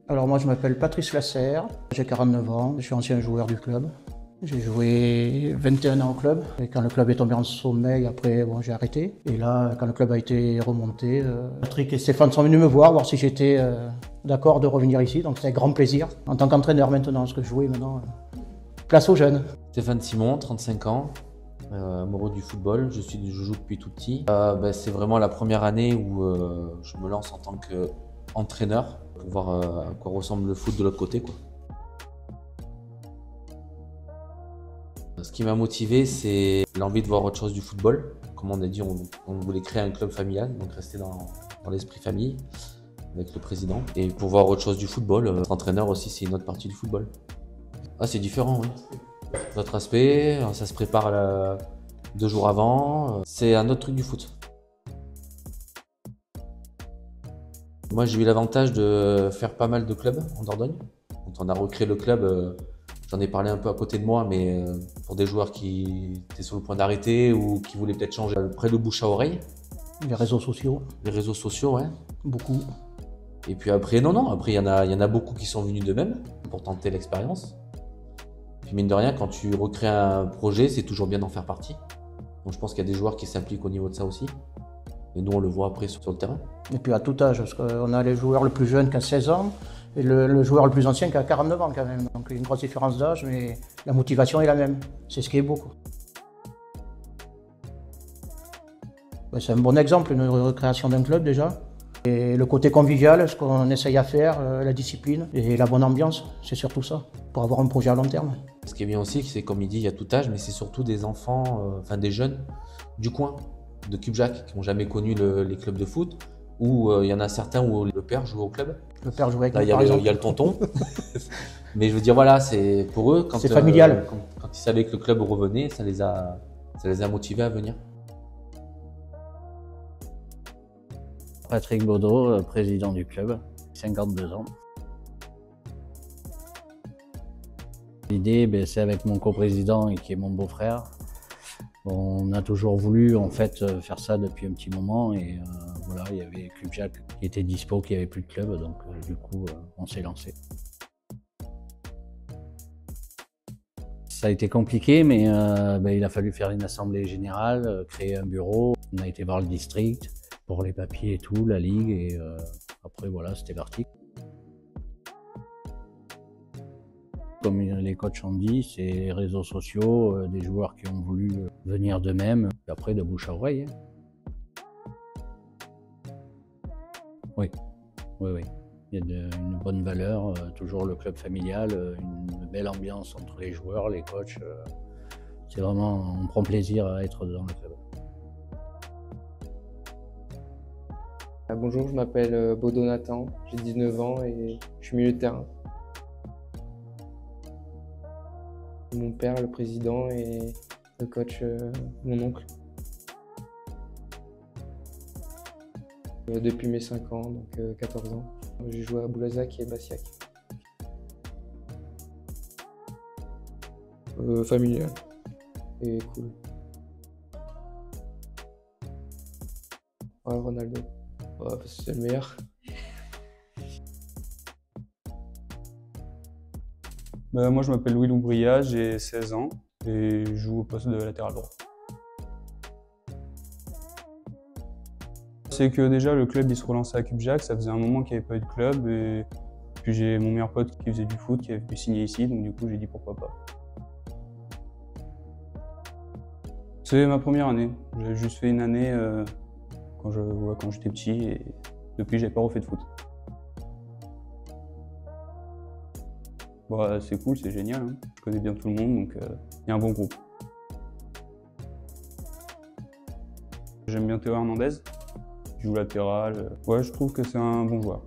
Alors moi je m'appelle Patrice Lasserre, j'ai 49 ans, je suis ancien joueur du club. J'ai joué 21 ans au club et quand le club est tombé en sommeil, après bon, j'ai arrêté. Et là, quand le club a été remonté, Patrick et Stéphane sont venus me voir si j'étais d'accord de revenir ici. Donc c'est avec grand plaisir. En tant qu'entraîneur maintenant, parce que je jouais maintenant, place aux jeunes. Stéphane Simon, 35 ans, amoureux du football, je joue depuis tout petit. C'est vraiment la première année où je me lance en tant qu'entraîneur pour voir à quoi ressemble le foot de l'autre côté, quoi. Ce qui m'a motivé, c'est l'envie de voir autre chose du football. Comme on a dit, on voulait créer un club familial, donc rester dans l'esprit famille avec le président. Et pour voir autre chose du football, être entraîneur aussi, c'est une autre partie du football. Ah, c'est différent, oui. D'autres aspects, ça se prépare 2 jours avant. C'est un autre truc du foot. Moi, j'ai eu l'avantage de faire pas mal de clubs en Dordogne. Quand on a recréé le club, j'en ai parlé un peu à côté de moi, mais pour des joueurs qui étaient sur le point d'arrêter ou qui voulaient peut-être changer, près de bouche à oreille. Les réseaux sociaux. Les réseaux sociaux, ouais. Beaucoup. Et puis après, non, après il y en a beaucoup qui sont venus d'eux-mêmes pour tenter l'expérience. Puis mine de rien, quand tu recrées un projet, c'est toujours bien d'en faire partie. Donc je pense qu'il y a des joueurs qui s'impliquent au niveau de ça aussi. Et nous, on le voit après sur le terrain. Et puis à tout âge, parce qu'on a les joueurs le plus jeune qui a 16 ans et le joueur le plus ancien qui a 49 ans quand même. Donc il y a une grosse différence d'âge, mais la motivation est la même. C'est ce qui est beau, quoi. C'est un bon exemple, une recréation d'un club déjà. Et le côté convivial, ce qu'on essaye à faire, la discipline et la bonne ambiance, c'est surtout ça, pour avoir un projet à long terme. Ce qui est bien aussi, c'est comme il dit, il y a tout âge, mais c'est surtout des enfants, des jeunes du coin, de Cubjac, qui n'ont jamais connu les clubs de foot, où il y en a certains où le père joue au club. Le père jouait avec là, il y a le tonton. Mais je veux dire, voilà, c'est pour eux, c'est familial. Quand ils savaient que le club revenait, ça les a motivés à venir. Patrick Baudot, président du club, 52 ans. L'idée, c'est avec mon coprésident et qui est mon beau-frère. On a toujours voulu en fait faire ça depuis un petit moment et voilà, il y avait Cubjac qui était dispo, qui avait plus de club, donc du coup on s'est lancé. Ça a été compliqué, mais il a fallu faire une assemblée générale, créer un bureau. On a été voir le district pour les papiers et tout, la ligue, et après voilà, c'était parti. Comme les coachs ont dit, c'est les réseaux sociaux, des joueurs qui ont voulu venir d'eux-mêmes, après de bouche à oreille. Oui. Il y a une bonne valeur, toujours le club familial, une belle ambiance entre les joueurs, les coachs. C'est vraiment, on prend plaisir à être dans le club. Bonjour, je m'appelle Baudot Nathan, j'ai 19 ans et je suis milieu de terrain. Mon père, le président, et le coach, mon oncle. Depuis mes 5 ans, donc 14 ans. J'ai joué à Boulazac et Bassiac. Familial et cool. Ouais, Ronaldo. Ouais, parce que c'est le meilleur. Moi je m'appelle Louis Loubria, j'ai 16 ans et je joue au poste de latéral droit. C'est que déjà le club il se relançait à Cubjac, ça faisait un moment qu'il n'y avait pas eu de club et puis j'ai mon meilleur pote qui faisait du foot qui avait pu signer ici, donc du coup j'ai dit pourquoi pas. C'est ma première année, j'ai juste fait une année quand j'étais petit et depuis j'ai pas refait de foot. Bah, c'est cool, c'est génial, hein. Je connais bien tout le monde, donc il y a un bon groupe. J'aime bien Théo Hernandez, il joue latéral. Ouais, je trouve que c'est un bon joueur.